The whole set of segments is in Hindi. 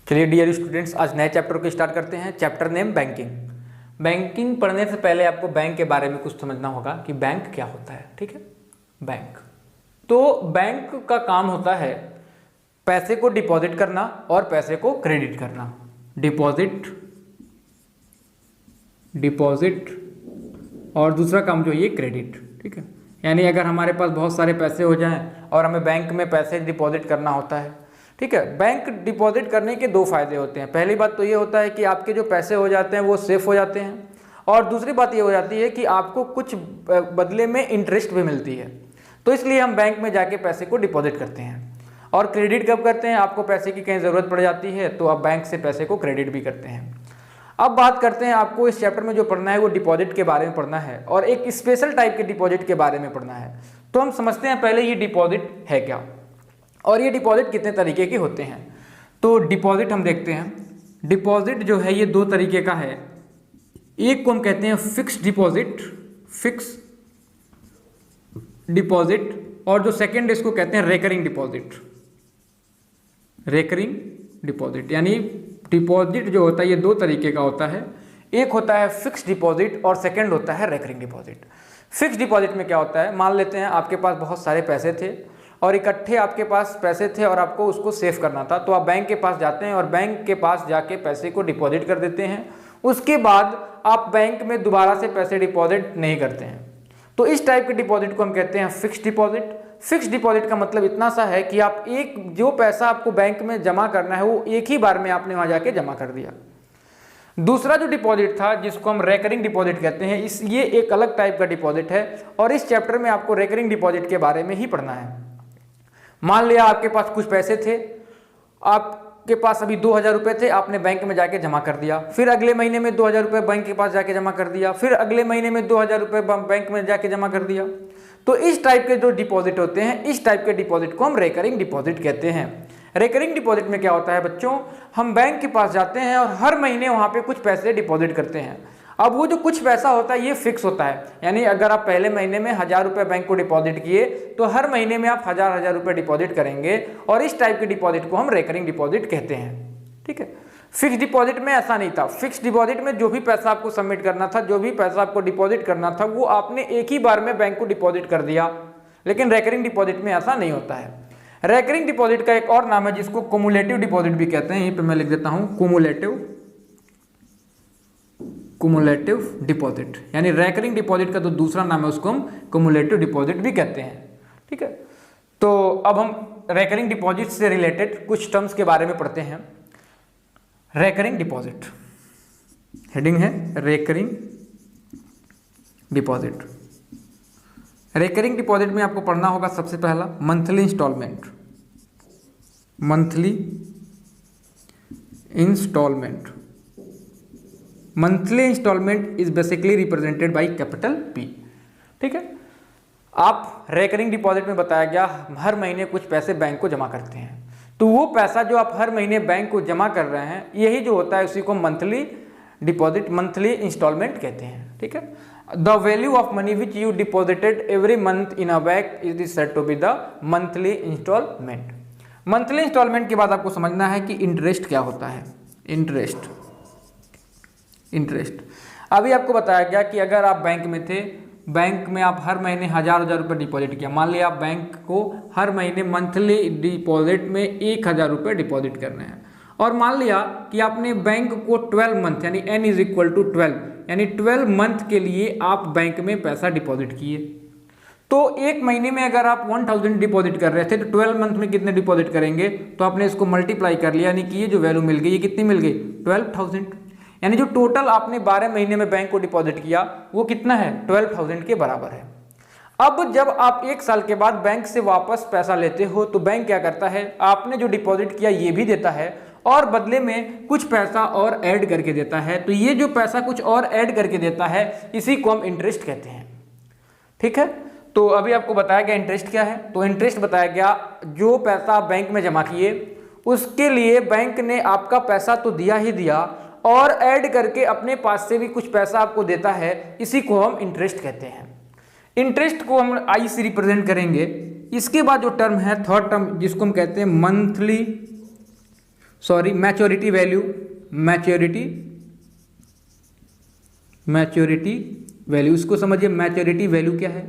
चलिए डियर स्टूडेंट्स, आज नए चैप्टर को स्टार्ट करते हैं। Chapter name banking. बैंकिंग पढ़ने से पहले आपको बैंक के बारे में कुछ समझना होगा कि बैंक क्या होता है। ठीक है, बैंक तो बैंक का काम होता है पैसे को डिपॉजिट करना और पैसे को क्रेडिट करना। डिपॉजिट और दूसरा काम जो ये क्रेडिट। ठीक है, यानी अगर हमारे पास बहुत सारे पैसे हो जाएं और हमें बैंक में पैसे डिपॉजिट करना होता है। ठीक है, बैंक डिपॉजिट करने के दो फायदे होते हैं। पहली बात तो ये होता है कि आपके जो पैसे हो जाते हैं वो सेफ हो जाते हैं, और दूसरी बात ये हो जाती है कि आपको कुछ बदले में इंटरेस्ट भी मिलती है। तो इसलिए हम बैंक में जाके पैसे को डिपॉजिट करते हैं। और क्रेडिट कब करते हैं? आपको पैसे की कहीं ज़रूरत पड़ जाती है तो आप बैंक से पैसे को क्रेडिट भी करते हैं। अब बात करते हैं, आपको इस चैप्टर में जो पढ़ना है वो डिपॉजिट के बारे में पढ़ना है और एक स्पेशल टाइप के डिपॉजिट के बारे में पढ़ना है। तो हम समझते हैं पहले ये डिपॉजिट है क्या और ये डिपॉजिट कितने तरीके के होते हैं। तो डिपॉजिट हम देखते हैं। डिपॉजिट जो है ये दो तरीके का है। एक को हम कहते हैं फिक्स डिपॉजिट और जो सेकंड इसको कहते हैं रेकरिंग डिपॉजिट। यानी डिपॉजिट जो होता है ये दो तरीके का होता है। एक होता है फिक्स डिपॉजिट और सेकंड होता है रेकरिंग डिपॉजिट। फिक्स डिपॉजिट में क्या होता है, मान लेते हैं आपके पास बहुत सारे पैसे थे और इकट्ठे आपके पास पैसे थे और आपको उसको सेव करना था, तो आप बैंक के पास जाते हैं और बैंक के पास जाके पैसे को डिपॉजिट कर देते हैं। उसके बाद आप बैंक में दोबारा से पैसे डिपॉजिट नहीं करते हैं। तो इस टाइप के डिपॉजिट को हम कहते हैं फिक्स डिपॉजिट। फिक्स डिपॉजिट का मतलब इतना सा है कि आप जो पैसा आपको बैंक में जमा करना है वो एक ही बार में आपने वहां जाके जमा कर दिया। दूसरा जो डिपॉजिट था जिसको हम रेकरिंग डिपॉजिट कहते हैं, ये एक अलग टाइप का डिपॉजिट है और इस चैप्टर में आपको रेकरिंग डिपॉजिट के बारे में ही पढ़ना है। मान लिया आपके पास कुछ पैसे थे, आपके पास अभी 2000 रुपये थे, आपने बैंक में जाके जमा कर दिया। फिर अगले महीने में 2000 रुपये बैंक के पास जाके जमा कर दिया। फिर अगले महीने में 2000 रुपये बैंक में जाके जमा कर दिया। तो इस टाइप के जो डिपॉजिट होते हैं, इस टाइप के डिपॉजिट को हम रेकरिंग डिपॉजिट कहते हैं। रेकरिंग डिपॉजिट में क्या होता है बच्चों, हम बैंक के पास जाते हैं और हर महीने वहां पे कुछ पैसे डिपॉजिट करते हैं। अब वो जो कुछ पैसा होता है ये फिक्स होता है, यानी अगर आप पहले महीने में 1000 रुपये बैंक को डिपॉजिट किए तो हर महीने में आप 1000 रुपये डिपॉजिट करेंगे और इस टाइप के डिपॉजिट को हम रेकरिंग डिपॉजिट कहते हैं। ठीक है, फिक्स डिपॉजिट में ऐसा नहीं था। फिक्स डिपॉजिट में जो भी पैसा आपको सबमिट करना था, जो भी पैसा आपको डिपॉजिट करना था, वो आपने एक ही बार में बैंक को डिपॉजिट कर दिया। लेकिन रेकरिंग डिपॉजिट में ऐसा नहीं होता है। रेकरिंग डिपॉजिट का एक और नाम है जिसको कुमुलेटिव डिपॉजिट भी कहते हैं। यहीं पे मैं लिख देता हूं कुमुलेटिव डिपॉजिट, यानी रेकरिंग डिपॉजिट का जो दूसरा नाम है उसको हम कुमुलेटिव डिपॉजिट भी कहते हैं। ठीक है, तो अब हम रेकरिंग डिपॉजिट से रिलेटेड कुछ टर्म्स के बारे में पढ़ते हैं। रेकरिंग डिपॉजिट, हेडिंग है रेकरिंग डिपॉजिट। रेकरिंग डिपॉजिट में आपको पढ़ना होगा सबसे पहला monthly instalment. Monthly instalment is basically represented by capital P। ठीक है, आप रेकरिंग डिपॉजिट में बताया गया हर महीने कुछ पैसे बैंक को जमा करते हैं, तो वो पैसा जो आप हर महीने बैंक को जमा कर रहे हैं यही जो होता है उसी को मंथली डिपॉजिट, मंथली इंस्टॉलमेंट कहते हैं। ठीक है, the value of money which you deposited every month in a bank is said to be the monthly instalment. Monthly instalment के बाद आपको समझना है कि इंटरेस्ट क्या होता है। इंटरेस्ट अभी आपको बताया गया कि अगर आप बैंक में थे, बैंक में आप हर महीने 1000 रुपये डिपॉजिट किया। मान लिया आप बैंक को हर महीने मंथली डिपॉजिट में 1000 रुपये डिपॉजिट करने हैं और मान लिया कि आपने बैंक को 12 मंथ यानी n इज इक्वल टू 12 यानी 12 मंथ के लिए आप बैंक में पैसा डिपॉजिट किए। तो एक महीने में अगर आप 1000 डिपॉजिट कर रहे थे तो 12 मंथ में कितने डिपॉजिट करेंगे, तो आपने इसको मल्टीप्लाई कर लिया, यानी कि ये जो वैल्यू मिल गई ये कितनी मिल गई 12,000। यानी जो टोटल आपने 12 महीने में बैंक को डिपॉजिट किया वो कितना है 12,000 के बराबर है। अब जब आप एक साल के बाद बैंक से वापस पैसा लेते हो तो बैंक क्या करता है, आपने जो डिपॉजिट किया ये भी देता है और बदले में कुछ पैसा और ऐड करके देता है। तो ये जो पैसा कुछ और ऐड करके देता है इसी को हम इंटरेस्ट कहते हैं। ठीक है, तो अभी आपको बताया गया इंटरेस्ट क्या है। तो इंटरेस्ट बताया गया जो पैसा आप बैंक में जमा किए उसके लिए बैंक ने आपका पैसा तो दिया ही दिया और ऐड करके अपने पास से भी कुछ पैसा आपको देता है, इसी को हम इंटरेस्ट कहते हैं। इंटरेस्ट को हम आई से रिप्रेजेंट करेंगे। इसके बाद जो टर्म है थर्ड टर्म जिसको हम कहते हैं sorry maturity value, maturity value, इसको समझिए मैच्योरिटी वैल्यू क्या है।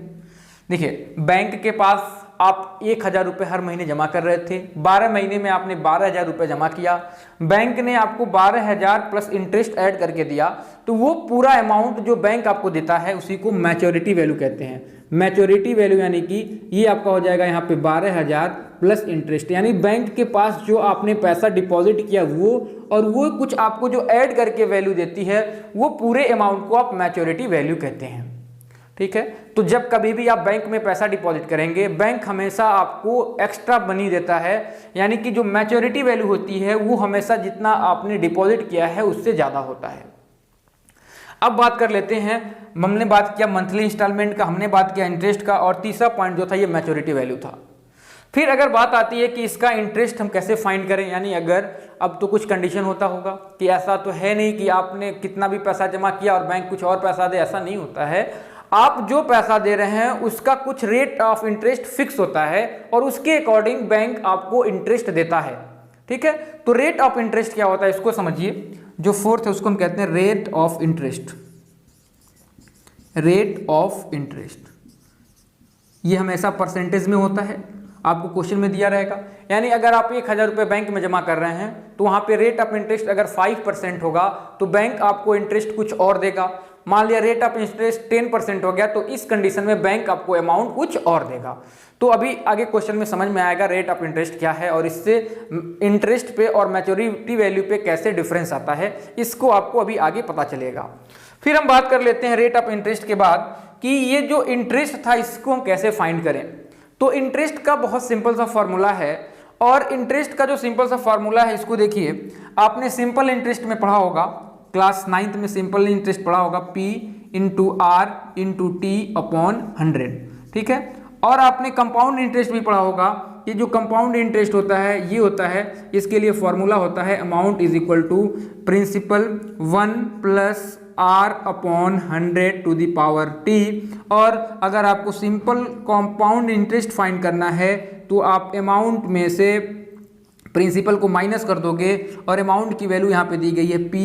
देखिए बैंक के पास आप 1,000 रुपये हर महीने जमा कर रहे थे, 12 महीने में आपने 12,000 रुपये जमा किया, बैंक ने आपको 12,000 प्लस इंटरेस्ट ऐड करके दिया, तो वो पूरा अमाउंट जो बैंक आपको देता है उसी को मैच्योरिटी वैल्यू कहते हैं। मैच्योरिटी वैल्यू यानी कि ये आपका हो जाएगा यहाँ पे 12,000 प्लस इंटरेस्ट, यानी बैंक के पास जो आपने पैसा डिपॉजिट किया वो, और वो कुछ आपको जो ऐड करके वैल्यू देती है, वो पूरे अमाउंट को आप मैच्योरिटी वैल्यू कहते हैं। ठीक है, तो जब कभी भी आप बैंक में पैसा डिपॉजिट करेंगे, बैंक हमेशा आपको एक्स्ट्रा मनी देता है, यानी कि जो मैच्योरिटी वैल्यू होती है वो हमेशा जितना आपने डिपॉजिट किया है उससे ज़्यादा होता है। अब बात कर लेते हैं, हमने बात किया मंथली इंस्टॉलमेंट का, हमने बात किया इंटरेस्ट का, और तीसरा पॉइंट जो था ये मैच्योरिटी वैल्यू था। फिर अगर बात आती है कि इसका इंटरेस्ट हम कैसे फाइंड करें, यानी अगर अब तो कुछ कंडीशन होता होगा कि ऐसा तो है नहीं कि आपने कितना भी पैसा जमा किया और बैंक कुछ और पैसा दे, ऐसा नहीं होता है। आप जो पैसा दे रहे हैं उसका कुछ रेट ऑफ इंटरेस्ट फिक्स होता है और उसके अकॉर्डिंग बैंक आपको इंटरेस्ट देता है। ठीक है, तो रेट ऑफ इंटरेस्ट क्या होता है इसको समझिए। जो फोर्थ है उसको हम कहते हैं rate of interest. Rate of interest ये हमेशा परसेंटेज में होता है, आपको क्वेश्चन में दिया रहेगा। यानी अगर आप 1,000 रुपये बैंक में जमा कर रहे हैं तो वहाँ पे रेट ऑफ इंटरेस्ट अगर 5% होगा तो बैंक आपको इंटरेस्ट कुछ और देगा। मान लिया रेट ऑफ इंटरेस्ट 10% हो गया तो इस कंडीशन में बैंक आपको अमाउंट कुछ और देगा। तो अभी आगे क्वेश्चन में समझ में आएगा रेट ऑफ इंटरेस्ट क्या है और इससे इंटरेस्ट पे और मैच्योरिटी वैल्यू पे कैसे डिफरेंस आता है, इसको आपको अभी आगे पता चलेगा। फिर हम बात कर लेते हैं रेट ऑफ इंटरेस्ट के बाद कि ये जो इंटरेस्ट था इसको हम कैसे फाइंड करें। तो इंटरेस्ट का बहुत सिंपल सा फॉर्मूला है, और इंटरेस्ट का जो सिंपल सा फॉर्मूला है इसको देखिए, आपने सिंपल इंटरेस्ट में पढ़ा होगा, क्लास 9th में सिंपल इंटरेस्ट पढ़ा होगा, P into R into T upon 100। ठीक है, और आपने कंपाउंड इंटरेस्ट भी पढ़ा होगा। ये जो कंपाउंड इंटरेस्ट होता है ये होता है, इसके लिए फॉर्मूला होता है amount is equal to principal 1 plus R upon 100 to the power T. और अगर आपको सिंपल कंपाउंड इंटरेस्ट फाइंड करना है तो आप अमाउंट में से प्रिंसिपल को माइनस कर दोगे और अमाउंट की वैल्यू यहाँ पे दी गई है P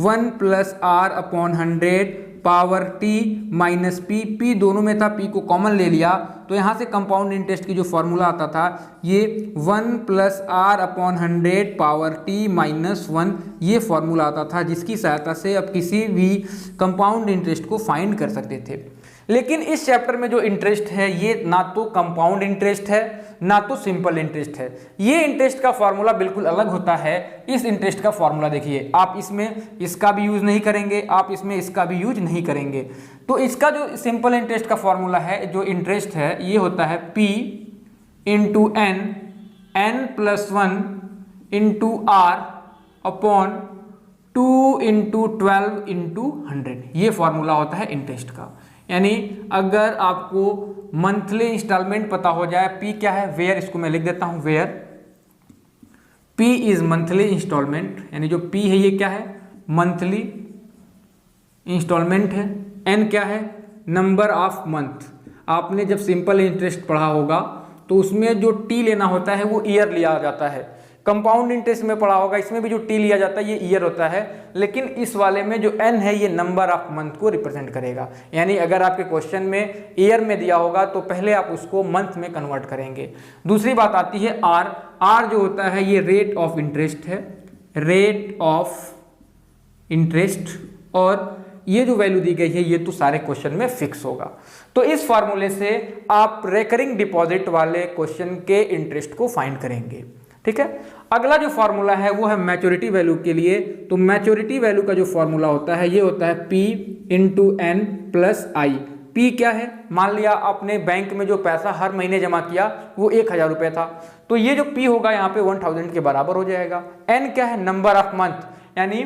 1 plus R upon 100 power T minus P दोनों में था, P को कॉमन ले लिया तो यहाँ से कंपाउंड इंटरेस्ट की जो फॉर्मूला आता था ये 1 plus R upon 100 power T minus 1 ये फॉर्मूला आता था, जिसकी सहायता से आप किसी भी कंपाउंड इंटरेस्ट को फाइंड कर सकते थे। लेकिन इस चैप्टर में जो इंटरेस्ट है ये ना तो कंपाउंड इंटरेस्ट है ना तो सिंपल इंटरेस्ट है। ये इंटरेस्ट का फॉर्मूला बिल्कुल अलग होता है। इस इंटरेस्ट का फॉर्मूला देखिए, आप इसमें इसका भी यूज नहीं करेंगे, आप इसमें इसका भी यूज नहीं करेंगे। तो इसका जो सिंपल इंटरेस्ट का फॉर्मूला है, जो इंटरेस्ट है ये होता है P into n plus 1 into R upon 2 into 12 into 100, ये फॉर्मूला होता है इंटरेस्ट का। यानी अगर आपको मंथली इंस्टॉलमेंट पता हो जाए, P क्या है, वेयर, इसको मैं लिख देता हूं where P is monthly instalment, यानी जो P है ये क्या है, मंथली इंस्टॉलमेंट है। N क्या है, नंबर ऑफ मंथ। आपने जब सिंपल इंटरेस्ट पढ़ा होगा तो उसमें जो T लेना होता है वो ईयर लिया जाता है। कंपाउंड इंटरेस्ट में पढ़ा होगा, इसमें भी जो T लिया जाता है ये ईयर होता है, लेकिन इस वाले में जो N है ये नंबर ऑफ मंथ को रिप्रेजेंट करेगा। यानी अगर आपके क्वेश्चन में ईयर में दिया होगा तो पहले आप उसको मंथ में कन्वर्ट करेंगे। दूसरी बात आती है R जो होता है ये रेट ऑफ इंटरेस्ट है, रेट ऑफ इंटरेस्ट, और ये जो वैल्यू दी गई है ये तो सारे क्वेश्चन में फिक्स होगा। तो इस फॉर्मूले से आप रेकरिंग डिपॉजिट वाले क्वेश्चन के इंटरेस्ट को फाइंड करेंगे। ठीक है, अगला जो फॉर्मूला है वो है मैच्योरिटी वैल्यू के लिए। तो मैच्योरिटी वैल्यू का जो फॉर्मूला होता है ये होता है P into n plus I। P क्या है, मान लिया आपने बैंक में जो पैसा हर महीने जमा किया वो 1,000 रुपये था, तो ये जो P होगा यहाँ पे 1000 के बराबर हो जाएगा। N क्या है, नंबर ऑफ मंथ, यानी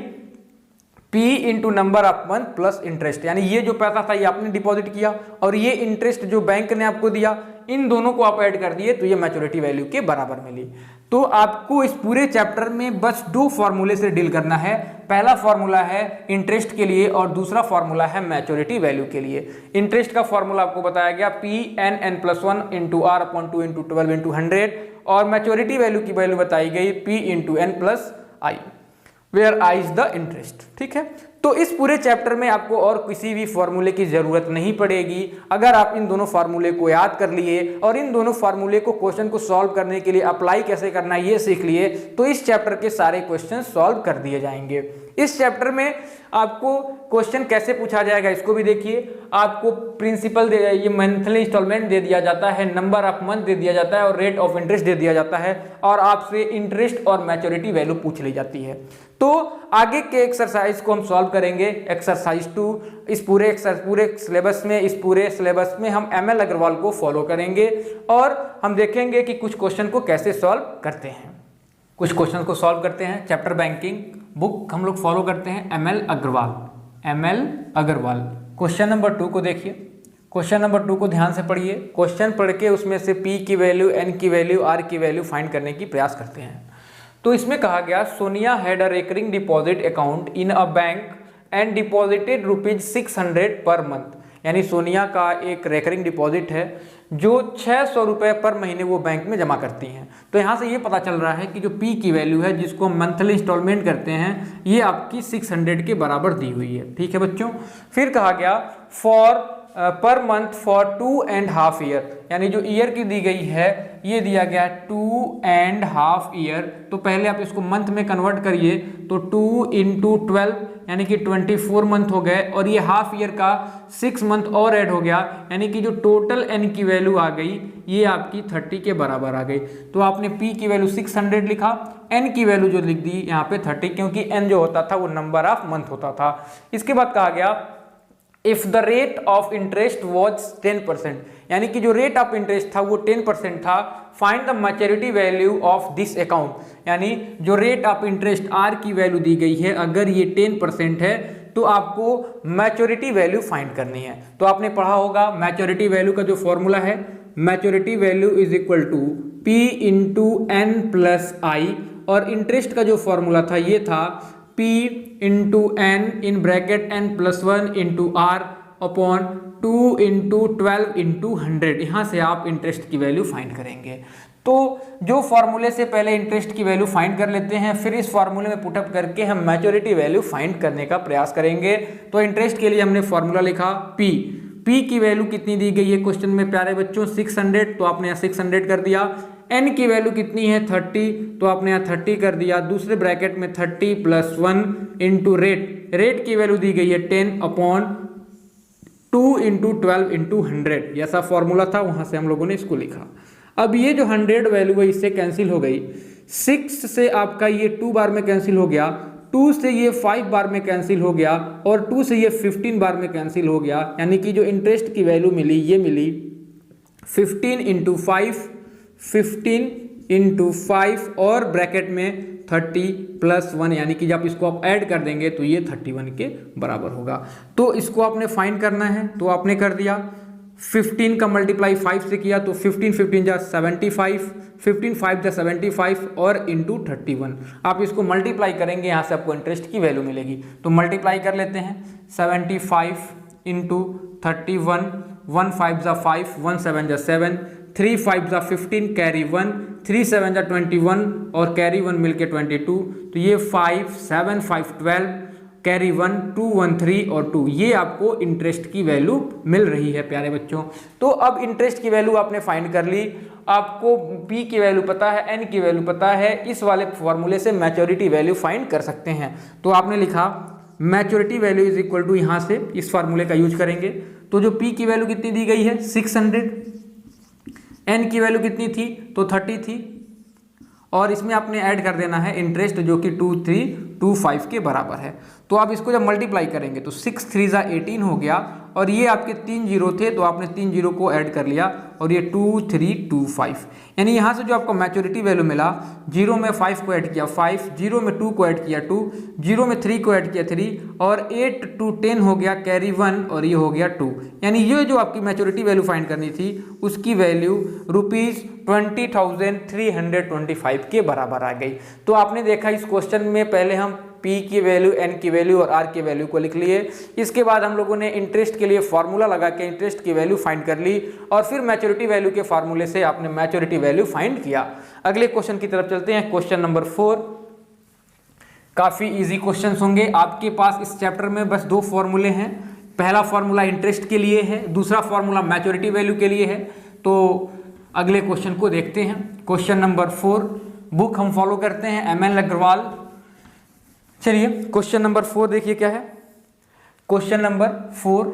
P into number of month plus interest, यानी ये जो पैसा था ये आपने डिपॉजिट किया और ये इंटरेस्ट जो बैंक ने आपको दिया, इन दोनों को आप ऐड कर दिए तो ये मैच्योरिटी वैल्यू के बराबर मिली। तो आपको इस पूरे चैप्टर में बस 2 फॉर्मूले से डील करना है। पहला फॉर्मूला है इंटरेस्ट के लिए और दूसरा फॉर्मूला है मैच्योरिटी वैल्यू के लिए। इंटरेस्ट का फॉर्मूला आपको बताया गया P n plus 1 into R upon 2 into 12 into 100, और मैच्योरिटी वैल्यू की वैल्यू बताई गई P into n plus I, where I is the interest. ठीक है, तो इस पूरे चैप्टर में आपको और किसी भी फॉर्मूले की जरूरत नहीं पड़ेगी। अगर आप इन दोनों फार्मूले को याद कर लिए और इन दोनों फार्मूले को क्वेश्चन को सॉल्व करने के लिए अप्लाई कैसे करना है ये सीख लिए, तो इस चैप्टर के सारे क्वेश्चन सॉल्व कर दिए जाएंगे। इस चैप्टर में आपको क्वेश्चन कैसे पूछा जाएगा इसको भी देखिए। आपको प्रिंसिपल ये मंथली इंस्टॉलमेंट दे दिया जाता है, नंबर ऑफ मंथ दे दिया जाता है और रेट ऑफ इंटरेस्ट दे दिया जाता है, और आपसे इंटरेस्ट और मैच्योरिटी वैल्यू पूछ ली जाती है। तो आगे के एक्सरसाइज को हम सॉल्व करेंगे। एक्सरसाइज 2 इस पूरे सिलेबस में हम ML अग्रवाल को फॉलो करेंगे और हम देखेंगे कि कुछ क्वेश्चन को कैसे सॉल्व करते हैं। कुछ क्वेश्चन को सॉल्व करते हैं। चैप्टर बैंकिंग बुक हम लोग फॉलो करते हैं ML अग्रवाल। क्वेश्चन नंबर 2 को देखिए। क्वेश्चन नंबर 2 को ध्यान से पढ़िए। क्वेश्चन पढ़ के उसमें से P की वैल्यू, N की वैल्यू, R की वैल्यू फाइंड करने की प्रयास करते हैं। तो इसमें कहा गया Sonia had a recurring deposit account in a bank and deposited ₹600 per month. यानी सोनिया का एक रिकरिंग डिपॉजिट है जो 600 रुपये पर महीने वो बैंक में जमा करती हैं। तो यहाँ से ये पता चल रहा है कि जो P की वैल्यू है जिसको हम मंथली इंस्टॉलमेंट करते हैं ये आपकी 600 के बराबर दी हुई है। ठीक है बच्चों। फिर कहा गया for per month for 2.5 year, यानी जो ईयर की दी गई है ये दिया गया 2.5 ईयर। तो पहले आप इसको मंथ में कन्वर्ट करिए तो 2 × 12 यानी कि 24 मंथ हो गए, और ये हाफ ईयर का 6 मंथ और ऐड हो गया, यानी कि जो टोटल N की वैल्यू आ गई ये आपकी 30 के बराबर आ गई। तो आपने P की वैल्यू 600 लिखा, N की वैल्यू जो लिख दी यहाँ पे 30, क्योंकि N जो होता था वो नंबर ऑफ मंथ होता था। इसके बाद कहा गया if the rate of interest was 10%, यानी कि जो रेट ऑफ इंटरेस्ट था वो 10% था, find the maturity value of this account, यानी जो रेट ऑफ इंटरेस्ट R की वैल्यू दी गई है अगर ये 10% है तो आपको मैच्योरिटी वैल्यू फाइंड करनी है। तो आपने पढ़ा होगा मैच्योरिटी वैल्यू का जो फॉर्मूला है, maturity value is equal to P × N + I, और इंटरेस्ट का जो फॉर्मूला था ये था P × N in bracket N+1 × R upon 2 × 12 × 100। यहाँ से आप इंटरेस्ट की वैल्यू फाइंड करेंगे। तो जो फॉर्मूले से पहले इंटरेस्ट की वैल्यू फाइंड कर लेते हैं, फिर इस फॉर्मूले में पुटअप करके हम मैच्योरिटी वैल्यू फाइंड करने का प्रयास करेंगे। तो इंटरेस्ट के लिए हमने फॉर्मूला लिखा P की वैल्यू कितनी दी गई है क्वेश्चन में प्यारे बच्चों 600, तो आपने यहाँ 600 कर दिया। N की वैल्यू कितनी है 30, तो आपने यहाँ 30 कर दिया। दूसरे ब्रैकेट में 30 + 1 × रेट की वैल्यू दी गई है 10 अपॉन 2 × 12 × 100, ऐसा फॉर्मूला था, वहां से हम लोगों ने इसको लिखा। अब ये जो 100 वैल्यू है इससे कैंसिल हो गई, 6 से आपका ये 2 बार में कैंसिल हो गया, 2 से ये 5 बार में कैंसिल हो गया, और 2 से ये 15 बार में कैंसिल हो गया, यानी कि जो इंटरेस्ट की वैल्यू मिली ये मिली 15 × 5, 15 × 5 और ब्रैकेट में 30 + 1, यानी कि जब इसको आप ऐड कर देंगे तो ये 31 के बराबर होगा। तो इसको आपने फाइंड करना है, तो आपने कर दिया 15 का मल्टीप्लाई 5 से किया तो 15 15 जा 75, 15 5 जा 75 और इंटू 31। आप इसको मल्टीप्लाई करेंगे, यहाँ से आपको इंटरेस्ट की वैल्यू मिलेगी। तो मल्टीप्लाई कर लेते हैं 75 × 31, 1 5 जा 5, 1 7 जा 7, 3 5 जा 15, कैरी 1, 3 7 जा 21 और कैरी 1 मिलके 22। तो ये 5 7 5 12, कैरी 1 2 1 3 और 2, ये आपको इंटरेस्ट की वैल्यू मिल रही है प्यारे बच्चों। तो अब इंटरेस्ट की वैल्यू आपने फाइंड कर ली, आपको P की वैल्यू पता है, N की वैल्यू पता है, इस वाले फॉर्मूले से मैच्योरिटी वैल्यू फाइंड कर सकते हैं। तो आपने लिखा maturity value is equal to, यहाँ से इस फार्मूले का यूज करेंगे। तो जो P की वैल्यू कितनी दी गई है 600, N की वैल्यू कितनी थी तो 30 थी, और इसमें आपने ऐड कर देना है इंटरेस्ट जो कि 2325 के बराबर है। तो आप इसको जब मल्टीप्लाई करेंगे तो 6 3 जा 18 हो गया, और ये आपके 3 जीरो थे तो आपने 3 जीरो को ऐड कर लिया और ये 2325, यानी यहाँ से जो आपको मैच्योरिटी वैल्यू मिला, 0 में 5 को ऐड किया 5, 0 में 2 को ऐड किया 2, 0 में 3 को ऐड किया 3, और 8 2 10 हो गया, कैरी 1 और ये हो गया 2, यानी ये जो आपकी मैच्योरिटी वैल्यू फाइंड करनी थी उसकी वैल्यू ₹20,325 के बराबर आ गई। तो आपने देखा इस क्वेश्चन में पहले हम P की वैल्यू, N की वैल्यू और R की वैल्यू को लिख लिए। इसके बाद हम लोगों ने इंटरेस्ट के लिए फॉर्मूला लगा के इंटरेस्ट की वैल्यू फाइंड कर ली, और फिर मैच्योरिटी वैल्यू के फार्मूले से आपने मैच्योरिटी वैल्यू फाइंड किया। अगले क्वेश्चन की तरफ चलते हैं, क्वेश्चन नंबर 4। काफ़ी इजी क्वेश्चंस होंगे आपके पास। इस चैप्टर में बस दो फॉर्मूले हैं। पहला फॉर्मूला इंटरेस्ट के लिए है, दूसरा फॉर्मूला मैच्योरिटी वैल्यू के लिए है। तो अगले क्वेश्चन को देखते हैं। क्वेश्चन नंबर 4, बुक हम फॉलो करते हैं MN अग्रवाल। चलिए क्वेश्चन नंबर 4 देखिए क्या है। क्वेश्चन नंबर 4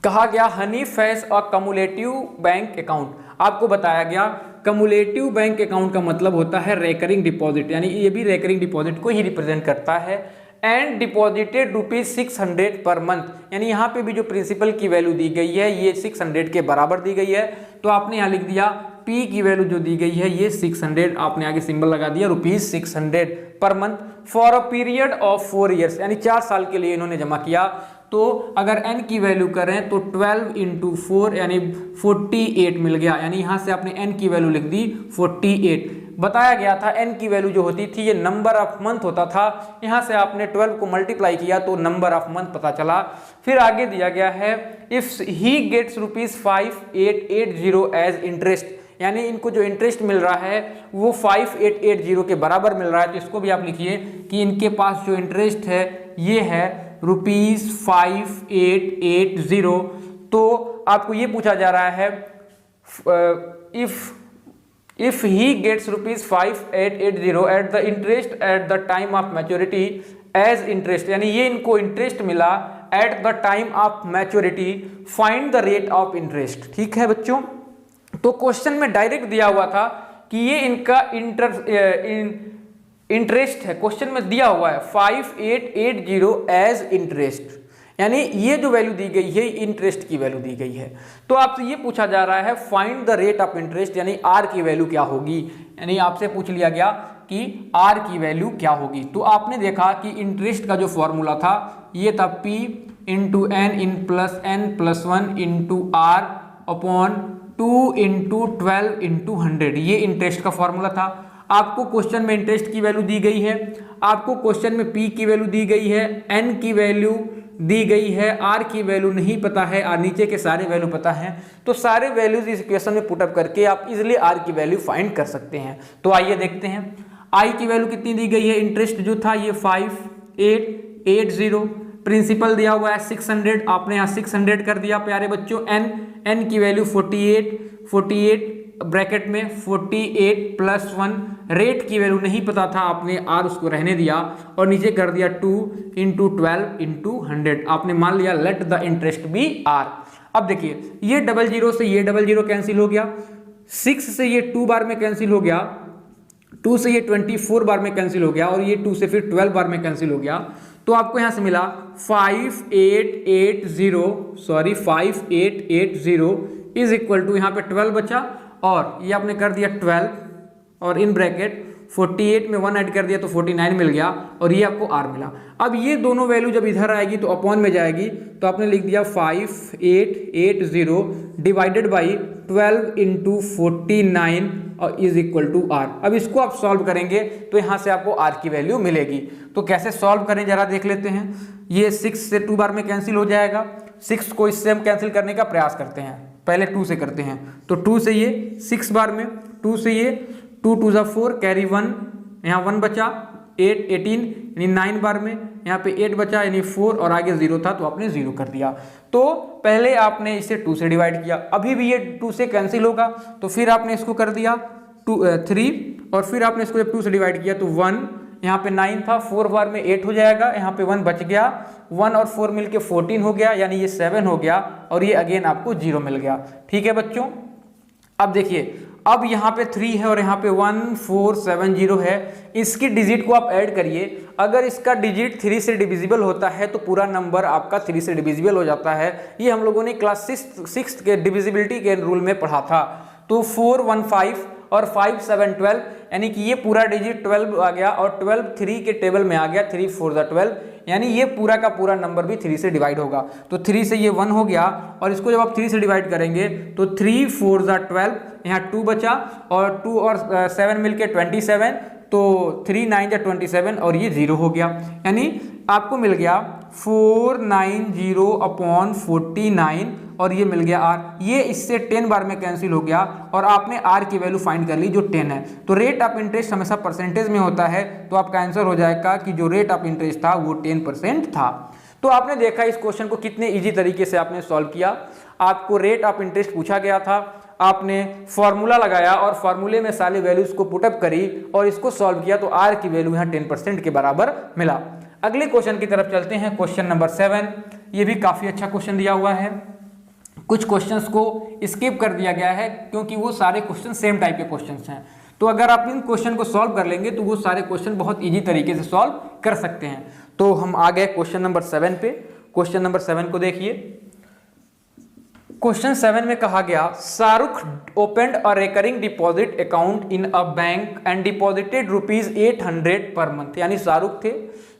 कहा गया Hanif has a cumulative bank account. आपको बताया गया कम्युलेटिव बैंक अकाउंट का मतलब होता है रेकरिंग डिपॉजिट, यानी ये भी रेकरिंग डिपॉजिट को ही रिप्रेजेंट करता है। एंड डिपॉजिटेड ₹600 पर मंथ, यानी यहाँ पे भी जो प्रिंसिपल की वैल्यू दी गई है ये 600 के बराबर दी गई है। तो आपने यहाँ लिख दिया P की वैल्यू जो दी गई है ये 600, आपने आगे सिंबल लगा दिया ₹600 per month for a period of 4 years, यानी 4 साल के लिए इन्होंने जमा किया। तो अगर n की वैल्यू करें तो 12 × 4 यानी 48 मिल गया, यानी यहाँ से आपने n की वैल्यू लिख दी 48। बताया गया था n की वैल्यू जो होती थी ये नंबर ऑफ मंथ होता था, यहाँ से आपने 12 को मल्टीप्लाई किया तो नंबर ऑफ मंथ पता चला। फिर आगे दिया गया है if he gets ₹5880 as interest, यानी इनको जो इंटरेस्ट मिल रहा है वो 5880 के बराबर मिल रहा है। तो इसको भी आप लिखिए कि इनके पास जो इंटरेस्ट है ये है ₹5880। तो आपको ये पूछा जा रहा है if he gets ₹5880 at the interest at the time of maturity as interest, यानी ये इनको इंटरेस्ट मिला at the time of maturity, find the rate of interest. ठीक है बच्चों, तो क्वेश्चन में डायरेक्ट दिया हुआ था कि ये इनका इंटरेस्ट है, क्वेश्चन में दिया हुआ है 5880 एज इंटरेस्ट, यानी ये जो वैल्यू दी गई है इंटरेस्ट की वैल्यू दी गई है। तो आपसे ये पूछा जा रहा है find the rate of interest, यानी आर की वैल्यू क्या होगी, यानी आपसे पूछ लिया गया कि आर की वैल्यू क्या होगी। तो आपने देखा कि इंटरेस्ट का जो फॉर्मूला था ये था P × n+n+1 × r अपॉन 2 × 12 × 100, ये इंटरेस्ट का फॉर्मूला था। आपको क्वेश्चन में इंटरेस्ट की वैल्यू दी गई है, आपको क्वेश्चन में P की वैल्यू दी गई है, N की वैल्यू दी गई है, R की वैल्यू नहीं पता है और नीचे के सारे वैल्यू पता है। तो सारे वैल्यूज इस इक्वेशन में पुटअप करके आप इजिली R की वैल्यू फाइंड कर सकते हैं। तो आइए देखते हैं I की वैल्यू कितनी दी गई है। इंटरेस्ट जो था ये 5880, प्रिंसिपल दिया हुआ है 600, आपने यहाँ 600 कर दिया प्यारे बच्चों। N की वैल्यू 48 ब्रैकेट में 48 + 1, रेट की वैल्यू नहीं पता था, आपने R उसको रहने दिया और नीचे कर दिया 2 × 12 × 100, आपने मान लिया let the interest be R। अब देखिए ये 00 से ये 00 कैंसिल हो गया, 6 से ये 2 बार में कैंसिल हो गया, 2 से ये 24 बार में कैंसिल हो गया और ये 2 से फिर 12 बार में कैंसिल हो गया। तो आपको यहाँ से मिला 5880 इज इक्वल टू यहाँ पे 12 बचा और ये आपने कर दिया 12 और इन ब्रैकेट 48 में 1 ऐड कर दिया तो 49 मिल गया और ये आपको R मिला। अब ये दोनों वैल्यू जब इधर आएगी तो अपॉन में जाएगी, तो आपने लिख दिया 5880 डिवाइडेड बाई 12 × 49 और इज इक्वल टू R। अब इसको आप सॉल्व करेंगे तो यहाँ से आपको R की वैल्यू मिलेगी। तो कैसे सॉल्व करें जरा देख लेते हैं। ये 6 से 2 बार में कैंसिल हो जाएगा, 6 को इससे हम कैंसिल करने का प्रयास करते हैं, पहले 2 से करते हैं। तो 2 से ये 6 बार में, 2 से ये 2 2 = 4 कैरी 1, यहाँ 1 बचा 18 यानी 9 बार में, यहाँ पे 8 बचा यानी 4 और आगे 0 था तो आपने 0 कर दिया। तो पहले आपने इसे 2 से डिवाइड किया, अभी भी ये 2 से कैंसिल होगा तो फिर आपने इसको कर दिया 3 और फिर आपने इसको जब 2 से डिवाइड किया तो 1, यहाँ पे 9 था, 4 बार में 8 हो जाएगा, यहाँ पे 1 बच गया, 1 और 4 मिलके 14 हो गया, यानी ये 7 हो गया और ये अगेन आपको 0 मिल गया। ठीक है बच्चों, अब देखिए अब यहाँ पे 3 है और यहाँ पे 1470 है, इसकी डिजिट को आप ऐड करिए। अगर इसका डिजिट 3 से डिविजिबल होता है तो पूरा नंबर आपका 3 से डिविजिबल हो जाता है। ये हम लोगों ने क्लास 6 के डिविजिबिलिटी के रूल में पढ़ा था। तो 415 और 5 7 12 यानी कि ये पूरा डिजिट 12 आ गया और 12 3 के टेबल में आ गया, 3 4 12, यानी ये पूरा का पूरा नंबर भी 3 से डिवाइड होगा। तो 3 से ये 1 हो गया और इसको जब आप 3 से डिवाइड करेंगे तो 3 4 12, यहाँ 2 बचा और 2 और 7 मिलके 27, तो 3 9 27 और ये 0 हो गया, यानी आपको मिल गया 490/49 और ये मिल गया R, ये इससे 10 बार में कैंसिल हो गया और आपने R की वैल्यू फाइंड कर ली जो 10 है। तो रेट ऑफ इंटरेस्ट हमेशा परसेंटेज में होता है, तो आपका आंसर हो जाएगा कि जो रेट ऑफ इंटरेस्ट था वो 10% था। तो आपने देखा इस क्वेश्चन को कितने इजी तरीके से आपने सॉल्व किया। आपको रेट ऑफ इंटरेस्ट पूछा गया था, आपने फॉर्मूला लगाया और फॉर्मूले में सारी वैल्यूज को पुटअप करी और इसको सॉल्व किया, तो R की वैल्यू यहाँ 10% के बराबर मिला। अगले क्वेश्चन की तरफ चलते हैं, क्वेश्चन नंबर 7। ये भी काफी अच्छा क्वेश्चन दिया हुआ है। कुछ क्वेश्चंस को स्किप कर दिया गया है क्योंकि वो सारे क्वेश्चन सेम टाइप के क्वेश्चंस हैं। तो अगर आप इन क्वेश्चन को सॉल्व कर लेंगे तो वो सारे क्वेश्चन बहुत इजी तरीके से सॉल्व कर सकते हैं। तो हम आ गए क्वेश्चन नंबर 7 पे। क्वेश्चन नंबर 7 को देखिए। क्वेश्चन 7 में कहा गया, Shahrukh opened a recurring deposit account in a bank and deposited ₹800 per month. यानी शाहरुख थे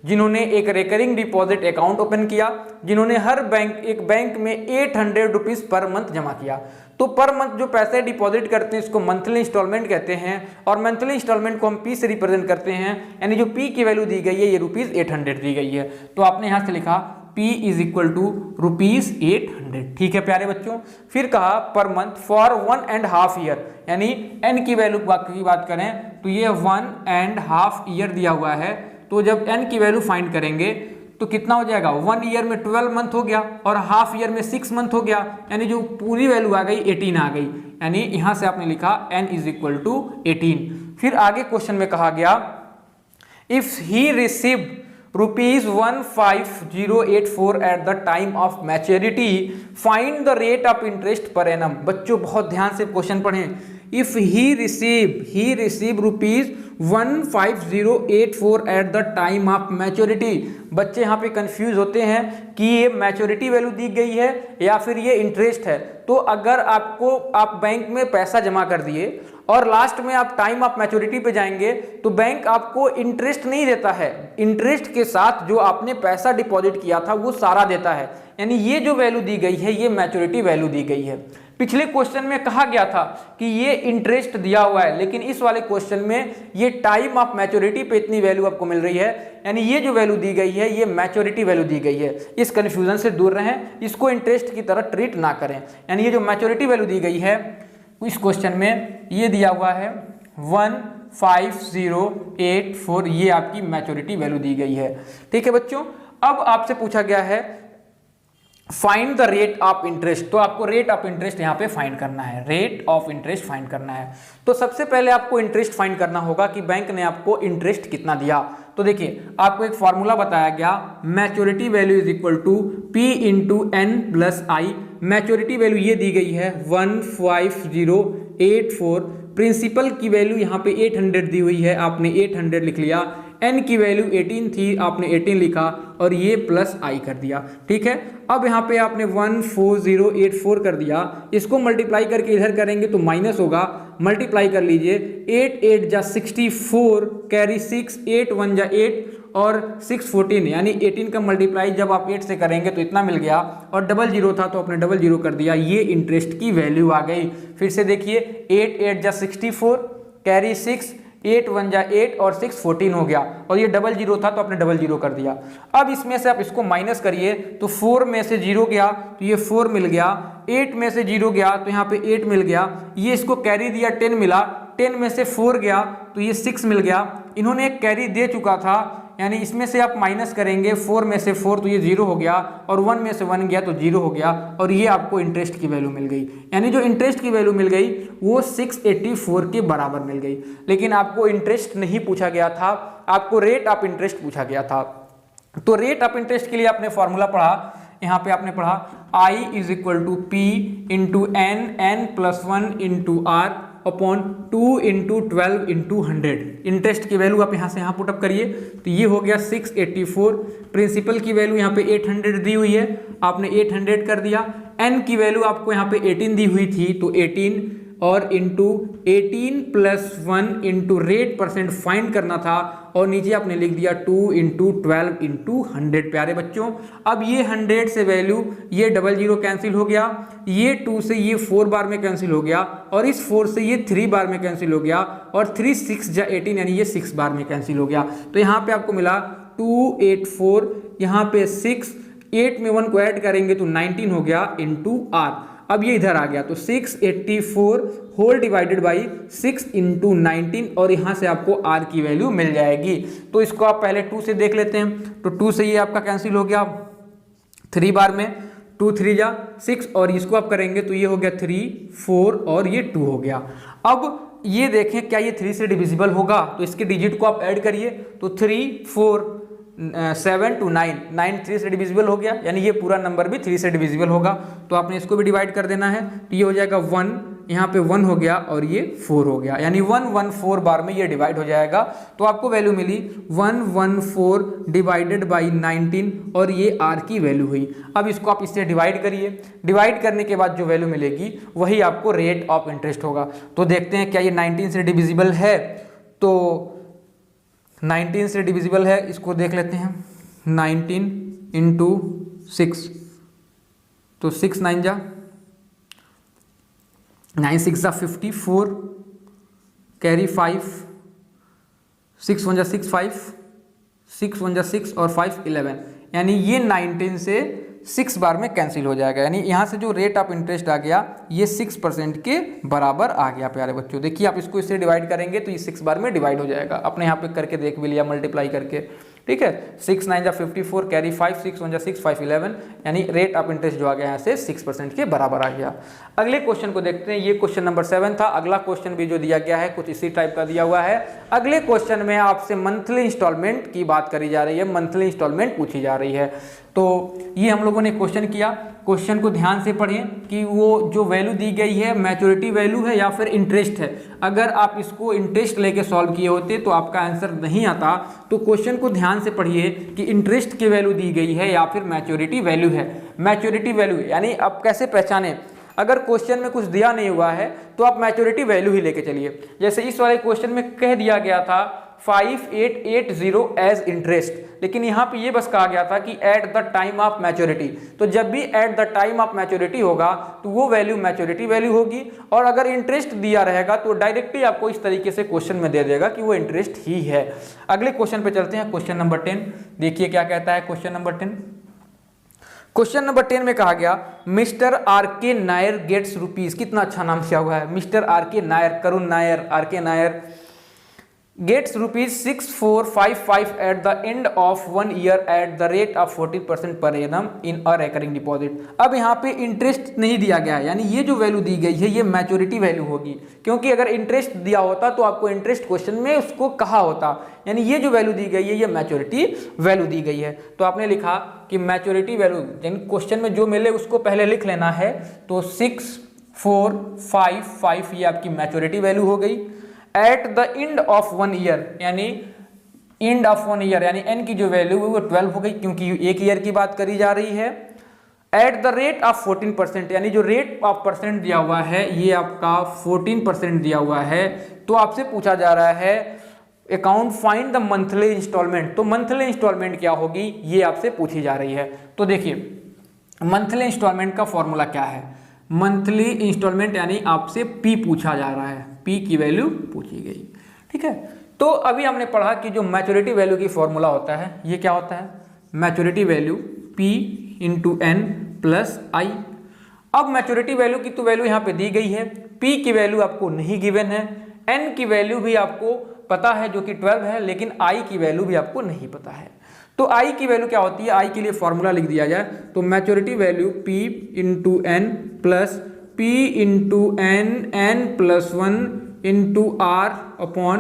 जिन्होंने एक रिकरिंग डिपॉजिट अकाउंट ओपन किया, जिन्होंने हर एक बैंक में ₹800 पर मंथ जमा किया। तो पर मंथ जो पैसे डिपॉजिट करते हैं इसको मंथली इंस्टॉलमेंट कहते हैं और मंथली इंस्टॉलमेंट को हम P से रिप्रेजेंट करते हैं, यानी जो P की वैल्यू दी गई है ये ₹800 दी गई है। तो आपने यहाँ से लिखा P = ₹800। ठीक है प्यारे बच्चों। फिर कहा पर मंथ फॉर 1.5 ईयर, यानी n की वैल्यू की बात करें तो ये 1.5 ईयर दिया हुआ है। तो जब n की वैल्यू फाइंड करेंगे तो कितना हो जाएगा, 1 ईयर में 12 मंथ हो गया और हाफ ईयर में 6 मंथ हो गया, यानी जो पूरी वैल्यू आ गई 18 आ गई। यानी यहां से आपने लिखा n = 18। फिर आगे क्वेश्चन में कहा गया, if he received ₹15,084 eight the time of maturity find the rate of interest per annum. बच्चों बहुत ध्यान से क्वेश्चन पढ़ें। If he receive ₹15,084 eight the time of maturity. बच्चे यहाँ पे कंफ्यूज होते हैं कि ये मैच्योरिटी वैल्यू दी गई है या फिर ये इंटरेस्ट है। तो अगर आप बैंक में पैसा जमा कर दिए और लास्ट में आप टाइम ऑफ मैच्योरिटी पे जाएंगे तो बैंक आपको इंटरेस्ट नहीं देता है, इंटरेस्ट के साथ जो आपने पैसा डिपॉजिट किया था वो सारा देता है। यानी ये जो वैल्यू दी गई है ये मैच्योरिटी वैल्यू दी गई है। पिछले क्वेश्चन में कहा गया था कि ये इंटरेस्ट दिया हुआ है, लेकिन इस वाले क्वेश्चन में ये टाइम ऑफ मैच्योरिटी पे इतनी वैल्यू आपको मिल रही है, यानी ये जो वैल्यू दी गई है ये मैच्योरिटी वैल्यू दी गई है। इस कंफ्यूजन से दूर रहें, इसको इंटरेस्ट की तरह ट्रीट ना करें। यानी ये जो मैच्योरिटी वैल्यू दी गई है इस क्वेश्चन में ये दिया हुआ है 15,084, ये आपकी मैच्योरिटी वैल्यू दी गई है। ठीक है बच्चों। अब आपसे पूछा गया है find the rate of interest. तो आपको रेट ऑफ इंटरेस्ट यहाँ पे फाइंड करना है, रेट ऑफ इंटरेस्ट फाइंड करना है। तो सबसे पहले आपको इंटरेस्ट फाइंड करना होगा कि बैंक ने आपको इंटरेस्ट कितना दिया। तो देखिए आपको एक फॉर्मूला बताया गया, maturity value = P × N + I। Maturity value ये दी गई है 15,084। प्रिंसिपल की वैल्यू यहाँ पे 800 दी हुई है, आपने 800 लिख लिया। n की वैल्यू 18 थी, आपने 18 लिखा और ये +i कर दिया। ठीक है। अब यहाँ पे आपने 14084 कर दिया, इसको मल्टीप्लाई करके इधर करेंगे तो माइनस होगा, मल्टीप्लाई कर लीजिए। 8 8 जा 64 कैरी 6, 8 1 जा 8 और 6 14, यानी 18 का मल्टीप्लाई जब आप 8 से करेंगे तो इतना मिल गया और 00 था तो आपने 00 कर दिया, ये इंटरेस्ट की वैल्यू आ गई। फिर से देखिए 8 8 जा 64 कैरी 6, 8 1 जा 8 और 6 14 हो गया और ये 00 था तो आपने 00 कर दिया। अब इसमें से आप इसको माइनस करिए तो 4 में से 0 गया तो ये 4 मिल गया, 8 में से 0 गया तो यहाँ पे 8 मिल गया, ये इसको कैरी दिया 10 मिला, 10 में से 4 गया तो ये 6 मिल गया। इन्होंने एक कैरी दे चुका था, यानी इसमें से आप माइनस करेंगे 4 में से 4 तो ये 0 हो गया और 1 में से 1 गया तो 0 हो गया और ये आपको इंटरेस्ट की वैल्यू मिल गई। यानी जो इंटरेस्ट की वैल्यू मिल गई वो 684 के बराबर मिल गई। लेकिन आपको इंटरेस्ट नहीं पूछा गया था, आपको रेट ऑफ इंटरेस्ट पूछा गया था। तो रेट ऑफ इंटरेस्ट के लिए आपने फॉर्मूला पढ़ा, यहाँ पे आपने पढ़ा I = P × N + 1 × R upon 2 × 12 × 100। Interest की वैल्यू आप यहाँ से यहाँ पुटअप करिए तो ये हो गया 684। प्रिंसिपल की वैल्यू यहाँ पे 800 दी हुई है, आपने 800 कर दिया। n की वैल्यू आपको यहाँ पे 18 दी हुई थी तो 18 और into 18 + 1 into rate percent find करना था और नीचे आपने लिख दिया 2 × 12 × 100। प्यारे बच्चों अब ये 100 से वैल्यू ये 00 कैंसिल हो गया, ये 2 से ये 4 बार में कैंसिल हो गया और इस 4 से ये 3 बार में कैंसिल हो गया और 3 6 जा 18 यानी ये 6 बार में कैंसिल हो गया। तो यहाँ पे आपको मिला 284, यहाँ पे 6 8 में 1 को ऐड करेंगे तो 19 हो गया इंटू आर। अब ये इधर आ गया तो 684 होल डिवाइडेड बाई 6 इंटू 19 और यहाँ से आपको आर की वैल्यू मिल जाएगी। तो इसको आप पहले 2 से देख लेते हैं, तो 2 से ये आपका कैंसिल हो गया 3 बार में, 2 3 जा 6 और इसको आप करेंगे तो ये हो गया 3 4 और ये 2 हो गया। अब ये देखें क्या ये 3 से डिविजिबल होगा, तो इसके डिजिट को आप ऐड करिए तो 3 4 7 to 9 9 3 से डिविजिबल हो गया, यानी ये पूरा नंबर भी 3 से डिविजिबल होगा। तो आपने इसको भी डिवाइड कर देना है, तो ये हो जाएगा 1, यहाँ पे 1 हो गया और ये 4 हो गया, यानी 114 बार में ये डिवाइड हो जाएगा। तो आपको वैल्यू मिली 114 डिवाइडेड बाई 19 और ये आर की वैल्यू हुई। अब इसको आप इससे डिवाइड करिए, डिवाइड करने के बाद जो वैल्यू मिलेगी वही आपको रेट ऑफ इंटरेस्ट होगा। तो देखते हैं क्या ये 19 से डिविजिबल है, तो 19 से डिविजिबल है, इसको देख लेते हैं 19 इंटू 6, तो 6 9 जा 9 6 जा 54 कैरी 5 6 1 जा 6 5 6 1 जा 6 और 5 11, यानी ये 19 से 6 बार में कैंसिल हो जाएगा, यानी यहाँ से जो रेट ऑफ इंटरेस्ट आ गया ये 6% के बराबर आ गया। प्यारे बच्चों देखिए आप इसको इससे डिवाइड करेंगे तो ये 6 बार में डिवाइड हो जाएगा, अपने यहाँ पे करके देख भी लिया मल्टीप्लाई करके, ठीक है। 6 9 जा 54 कैरी 5 6 1 जा 6 5 11, यानी रेट ऑफ इंटरेस्ट जो आ गया यहाँ से 6% के बराबर आ गया। अगले क्वेश्चन को देखते हैं, ये क्वेश्चन नंबर 7 था। अगला क्वेश्चन भी जो दिया गया है कुछ इसी टाइप का दिया हुआ है। अगले क्वेश्चन में आपसे मंथली इंस्टॉलमेंट की बात करी जा रही है, मंथली इंस्टॉलमेंट पूछी जा रही है। तो ये हम लोगों ने क्वेश्चन किया, क्वेश्चन को ध्यान से पढ़िए कि वो जो वैल्यू दी गई है मैच्योरिटी वैल्यू है या फिर इंटरेस्ट है। अगर आप इसको इंटरेस्ट लेके सॉल्व किए होते तो आपका आंसर नहीं आता। तो क्वेश्चन को ध्यान से पढ़िए कि इंटरेस्ट की वैल्यू दी गई है या फिर मैच्योरिटी वैल्यू है। मैच्योरिटी वैल्यू यानी आप कैसे पहचाने, अगर क्वेश्चन में कुछ दिया नहीं हुआ है तो आप मैच्योरिटी वैल्यू ही लेके चलिए। जैसे इस वाले क्वेश्चन में कह दिया गया था 5880 एज इंटरेस्ट, लेकिन यहाँ पे ये बस कहा गया था कि eight the time of maturity. तो जब भी eight the time of maturity होगा तो वो वैल्यू मैच्योरिटी वैल्यू होगी, और अगर इंटरेस्ट दिया रहेगा तो डायरेक्टली आपको इस तरीके से क्वेश्चन में दे देगा कि वो इंटरेस्ट ही है। अगले क्वेश्चन पे चलते हैं, क्वेश्चन नंबर 10। देखिए क्या कहता है क्वेश्चन नंबर 10। क्वेश्चन नंबर 10 में कहा गया मिस्टर आर के नायर गेट्स रुपीज, कितना अच्छा नाम किया हुआ है, मिस्टर आर के नायर, करुण नायर, आर के Nair gets rupees 6455 at the end of 1 year at the rate of 14% per annum in a recurring deposit। अब यहाँ पे इंटरेस्ट नहीं दिया गया है, यानी ये जो वैल्यू दी गई है ये मैच्योरिटी वैल्यू होगी, क्योंकि अगर इंटरेस्ट दिया होता तो आपको इंटरेस्ट क्वेश्चन में उसको कहा होता, यानी ये जो वैल्यू दी गई है ये मैच्योरिटी वैल्यू दी गई है। तो आपने लिखा कि मैच्योरिटी वैल्यू यानी क्वेश्चन में जो मिले उसको पहले लिख लेना है, तो 6455 ये आपकी मैच्योरिटी वैल्यू हो गई। At the end of 1 year, यानी एंड ऑफ 1 ईयर यानी एन की जो वैल्यू है वो 12 हो गई, क्योंकि एक ईयर की बात करी जा रही है। एट द रेट ऑफ 14%, यानी जो रेट ऑफ परसेंट दिया हुआ है ये आपका 14% दिया हुआ है। तो आपसे पूछा जा रहा है account find the monthly instalment, तो मंथली इंस्टॉलमेंट क्या होगी ये आपसे पूछी जा रही है। तो देखिए मंथली इंस्टॉलमेंट का फॉर्मूला क्या है, मंथली इंस्टॉलमेंट यानी आपसे पी पूछा जा रहा है, पी की वैल्यू पूछी गई, ठीक है। तो अभी हमने पढ़ा कि जो मैच्योरिटी वैल्यू की फॉर्मूला होता है ये क्या होता है, maturity value P into N plus I. अब मैच्योरिटी वैल्यू की तो वैल्यू यहाँ पे दी गई है, पी की वैल्यू आपको नहीं गिवन है, एन की वैल्यू भी आपको पता है जो कि 12 है, लेकिन आई की वैल्यू भी आपको नहीं पता है। तो आई की वैल्यू क्या होती है, आई के लिए फॉर्मूला लिख दिया जाए तो maturity value P into N plus P into N plus 1 into R upon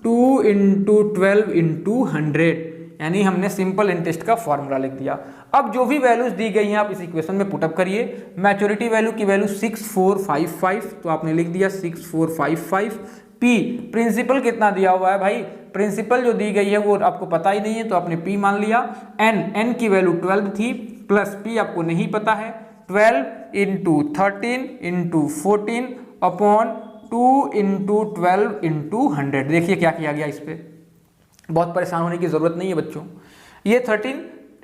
2 into 12 into 100, यानी हमने सिंपल इंटरेस्ट का फॉर्मूला लिख दिया। अब जो भी वैल्यूज दी गई हैं आप इस इक्वेशन में पुटअप करिए। मैच्योरिटी वैल्यू की वैल्यू 6455, तो आपने लिख दिया 6455। पी प्रिंसिपल कितना दिया हुआ है भाई, प्रिंसिपल जो दी गई है वो आपको पता ही नहीं है तो आपने पी मान लिया। एन की वैल्यू 12 थी प्लस पी आपको नहीं पता है, 12 into 13 into 14 upon 2 into 12 into 100। देखिए क्या किया गया, इस पर बहुत परेशान होने की जरूरत नहीं है बच्चों। ये 13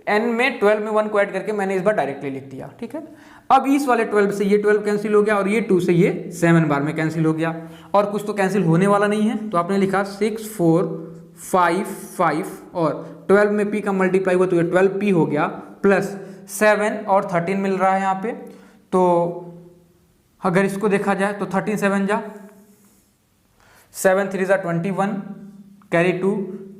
एन में 12 में 1 को ऐड करके मैंने इस बार डायरेक्टली लिख दिया, ठीक है। अब इस वाले 12 से ये 12 कैंसिल हो गया और ये 2 से ये 7 बार में कैंसिल हो गया, और कुछ तो कैंसिल होने वाला नहीं है, तो आपने लिखा 6455 और 12 में p का मल्टीप्लाई हुआ तो ये 12p हो गया प्लस 7 और 13 मिल रहा है यहाँ पे। तो अगर इसको देखा जाए तो 13 7 जा 7 3 जा 21 कैरी 2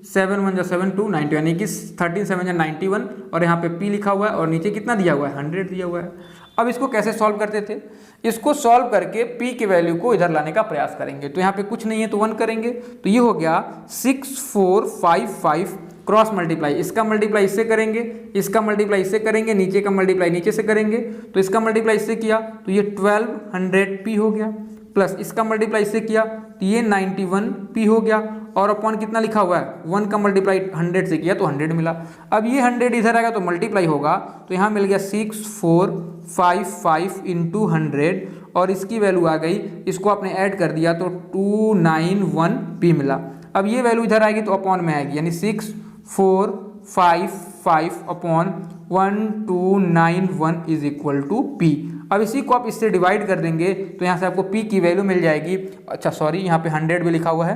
7 1 जा 7 2 90 यानी कि 13 7 जा 91 और यहाँ पे P लिखा हुआ है और नीचे कितना दिया हुआ है 100 दिया हुआ है। अब इसको कैसे सॉल्व करते थे, इसको सॉल्व करके P की वैल्यू को इधर लाने का प्रयास करेंगे। तो यहाँ पे कुछ नहीं है तो 1 करेंगे तो ये हो गया 6455 क्रॉस मल्टीप्लाई, इसका मल्टीप्लाई इससे करेंगे, इसका मल्टीप्लाई इससे करेंगे, नीचे का मल्टीप्लाई नीचे से करेंगे तो इसका मल्टीप्लाई इससे किया तो ये 1200p हो गया, प्लस इसका मल्टीप्लाई इससे किया तो ये 91p हो गया और अपॉन कितना लिखा हुआ है 1 का मल्टीप्लाई 100 से किया तो 100 मिला। अब ये 100 इधर आएगा तो मल्टीप्लाई होगा तो यहाँ मिल गया 6455 इंटू 100 और इसकी वैल्यू आ गई, इसको आपने ऐड कर दिया तो 291p मिला। अब ये वैल्यू इधर आएगी तो अपॉन में आएगी यानी 6455 upon 1291 is equal to P। अब इसी को आप इससे डिवाइड कर देंगे तो यहाँ से आपको P की वैल्यू मिल जाएगी, अच्छा सॉरी यहाँ पे 100 भी लिखा हुआ है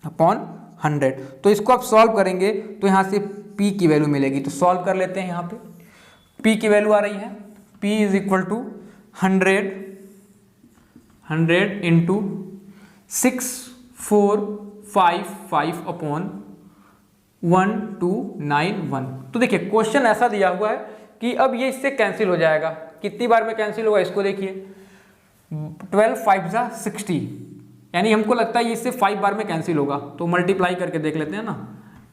अपॉन 100। तो इसको आप सॉल्व करेंगे तो यहाँ से P की वैल्यू मिलेगी। तो सॉल्व कर लेते हैं, यहाँ पे P की वैल्यू आ रही है P is equal to 100 into 6455 upon 1291। तो देखिए क्वेश्चन ऐसा दिया हुआ है कि अब ये इससे कैंसिल हो जाएगा, कितनी बार में कैंसिल होगा इसको देखिए 12 5 जा 60 यानी हमको लगता है ये इससे 5 बार में कैंसिल होगा। तो मल्टीप्लाई करके देख लेते हैं ना,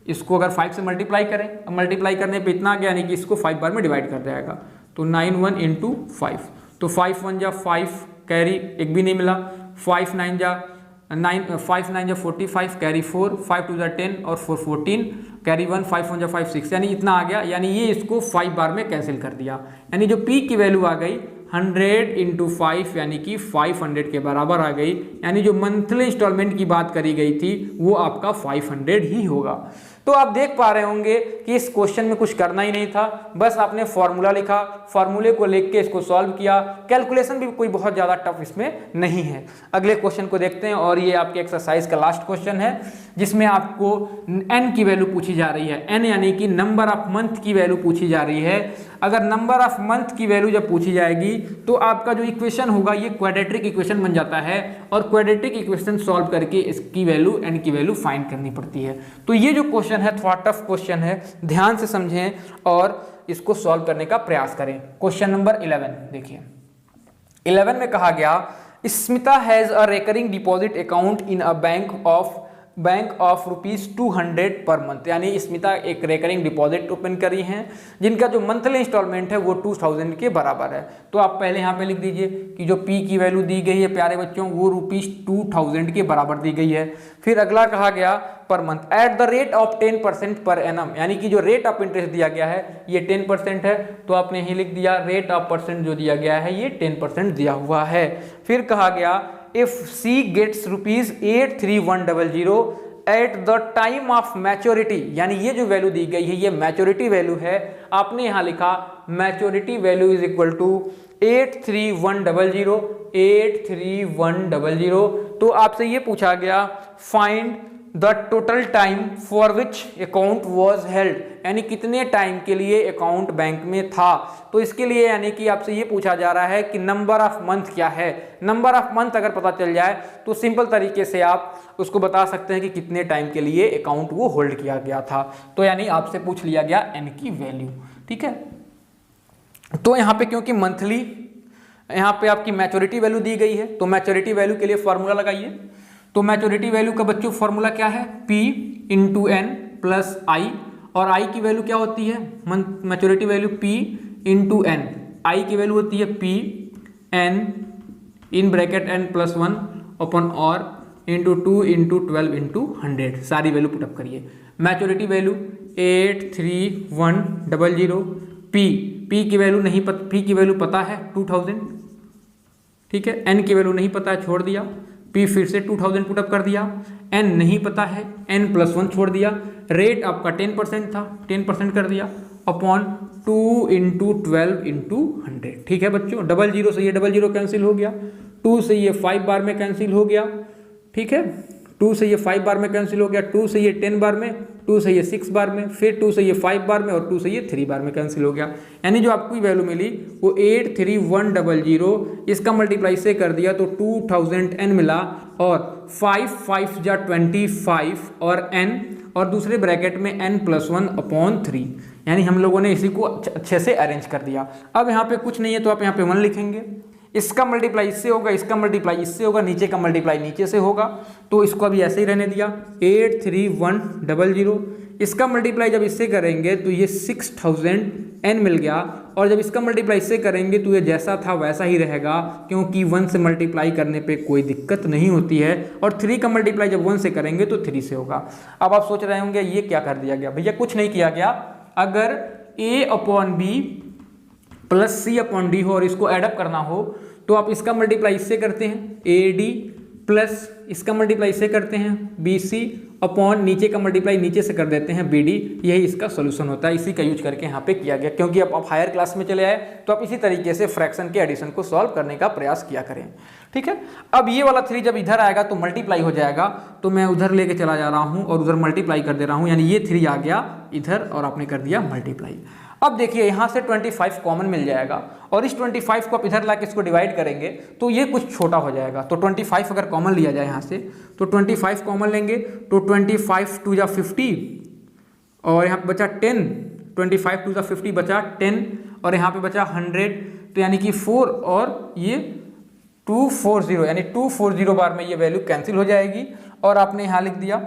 इसको अगर 5 से मल्टीप्लाई करें, अब मल्टीप्लाई करने पे इतना आ गया यानी कि इसको 5 बार में डिवाइड कर जाएगा तो 91 इंटू 5 तो 5 1 जा 5 कैरी एक भी नहीं मिला, 5 9 जा 45 कैरी 4 5 2 जा 10 और 4 14 कैरी 1 5 1 जा 5 6 यानी इतना आ गया, यानी ये इसको 5 बार में कैंसिल कर दिया। यानी जो P की वैल्यू आ गई 100 इंटू 5 यानी कि 500 के बराबर आ गई, यानी जो मंथली इंस्टॉलमेंट की बात करी गई थी वो आपका 500 ही होगा। तो आप देख पा रहे होंगे कि इस क्वेश्चन में कुछ करना ही नहीं था, बस आपने फॉर्मूला लिखा, फॉर्मूले को लिख के इसको सॉल्व किया, कैलकुलेशन भी कोई बहुत ज़्यादा टफ इसमें नहीं है। अगले क्वेश्चन को देखते हैं और ये आपके एक्सरसाइज का लास्ट क्वेश्चन है जिसमें आपको n की वैल्यू पूछी जा रही है। n यानी कि नंबर ऑफ मंथ की वैल्यू पूछी जा रही है। अगर नंबर ऑफ मंथ की वैल्यू जब पूछी जाएगी तो आपका जो इक्वेशन होगा ये क्वाड्रेटिक इक्वेशन बन जाता है और क्वाड्रेटिक इक्वेशन सॉल्व करके इसकी वैल्यू n की वैल्यू फाइंड करनी पड़ती है। तो ये जो क्वेश्चन है थोड़ा टफ क्वेश्चन है, ध्यान से समझें और इसको सॉल्व करने का प्रयास करें। क्वेश्चन नंबर 11 देखिए, 11 में कहा गया Smita has a recurring deposit account in a bank of ₹200 per month, यानी स्मिता एक रिकरिंग डिपॉजिट ओपन करी हैं जिनका जो मंथली इंस्टॉलमेंट है वो 2000 के बराबर है। तो आप पहले यहाँ पे लिख दीजिए कि जो P की वैल्यू दी गई है प्यारे बच्चों वो ₹2000 के बराबर दी गई है। फिर अगला कहा गया per month at the rate of 10% per annum, यानी कि जो रेट ऑफ इंटरेस्ट दिया गया है ये 10% है तो आपने यही लिख दिया रेट ऑफ परसेंट जो दिया गया है ये 10% दिया हुआ है। फिर कहा गया if she gets ₹83100 eight the time of maturity, यानी ये जो वैल्यू दी गई है ये मैच्योरिटी वैल्यू है। आपने यहां लिखा maturity value is equal to 83100। तो आपसे ये पूछा गया find the total time for which account was held, यानी कितने टाइम के लिए अकाउंट बैंक में था। तो इसके लिए यानी कि आपसे ये पूछा जा रहा है कि नंबर ऑफ मंथ क्या है। नंबर ऑफ मंथ अगर पता चल जाए तो सिंपल तरीके से आप उसको बता सकते हैं कि कितने टाइम के लिए अकाउंट वो होल्ड किया गया था। तो यानी आपसे पूछ लिया गया n की वैल्यू, ठीक है। तो यहाँ पे क्योंकि मंथली यहाँ पे आपकी मैच्योरिटी वैल्यू दी गई है तो मैच्योरिटी वैल्यू के लिए फॉर्मूला लगाइए। तो मैच्योरिटी वैल्यू का बच्चों फॉर्मूला क्या है P into N plus I, और I की वैल्यू क्या होती है maturity value P into N, I की वैल्यू होती है P n in bracket n plus 1 upon और इंटू 2 इंटू 12 इंटू 100, सारी वैल्यू पुटअप करिए। मैच्योरिटी वैल्यू 83100, P की वैल्यू नहीं पता, P की वैल्यू पता है 2000, ठीक है। n की वैल्यू नहीं पता है छोड़ दिया, P फिर से 2000 पुटअप कर दिया, n नहीं पता है n प्लस 1 छोड़ दिया, रेट आपका 10% था 10% कर दिया अपॉन 2 इंटू 12 इंटू 100, ठीक है बच्चों। 00 से ये 00 कैंसिल हो गया, 2 से ये 5 बार में कैंसिल हो गया, ठीक है। 2 से ये 5 बार में कैंसिल हो गया, 2 से ये 10 बार में 2 से ये 6 बार में, फिर 2 से ये 5 बार में और 2 से ये 3 बार में कैंसिल हो गया। यानी जो आपको वैल्यू मिली वो 83100, इसका मल्टीप्लाई से कर दिया तो 2000 n मिला, और 5 5 जा 25 और n, और दूसरे ब्रैकेट में n+1/3। यानी हम लोगों ने इसी को अच्छे से अरेंज कर दिया। अब यहाँ पे कुछ नहीं है तो आप यहाँ पे 1 लिखेंगे, इसका मल्टीप्लाई इससे होगा, इसका मल्टीप्लाई इससे होगा, नीचे का मल्टीप्लाई नीचे से होगा, तो इसको अभी ऐसे ही रहने दिया 83100। इसका मल्टीप्लाई जब इससे करेंगे तो ये 6000 n मिल गया, और जब इसका मल्टीप्लाई इससे करेंगे तो ये जैसा था वैसा ही रहेगा, क्योंकि 1 से मल्टीप्लाई करने पे कोई दिक्कत नहीं होती है, और 3 का मल्टीप्लाई जब 1 से करेंगे तो 3 से होगा। अब आप सोच रहे होंगे ये क्या कर दिया गया, भैया कुछ नहीं किया गया। अगर a/b प्लस c/d हो और इसको एडअप करना हो तो आप इसका मल्टीप्लाई इससे करते हैं ad प्लस इसका मल्टीप्लाई इससे करते हैं bc अपॉन नीचे का मल्टीप्लाई नीचे से कर देते हैं bd। यही इसका सोल्यूशन होता है, इसी का यूज करके यहाँ पे किया गया। क्योंकि अब आप हायर क्लास में चले आए तो आप इसी तरीके से फ्रैक्शन के एडिशन को सॉल्व करने का प्रयास किया करें, ठीक है। अब ये वाला 3 जब इधर आएगा तो मल्टीप्लाई हो जाएगा, तो मैं उधर लेके चला जा रहा हूँ और उधर मल्टीप्लाई कर दे रहा हूँ, यानी ये 3 आ गया इधर और आपने कर दिया मल्टीप्लाई। अब देखिए यहाँ से 25 कॉमन मिल जाएगा, और इस 25 को आप इधर लाके इसको डिवाइड करेंगे तो ये कुछ छोटा हो जाएगा। तो 25 अगर कॉमन लिया जाए यहाँ से तो 25 कॉमन लेंगे तो 25 2 जा 50, और यहाँ पे बचा 10, 25 2 जा 50 बचा 10, और यहाँ पे बचा 100, तो यानी कि 4 और ये 240, यानी 240 बार में ये वैल्यू कैंसिल हो जाएगी। और आपने यहाँ लिख दिया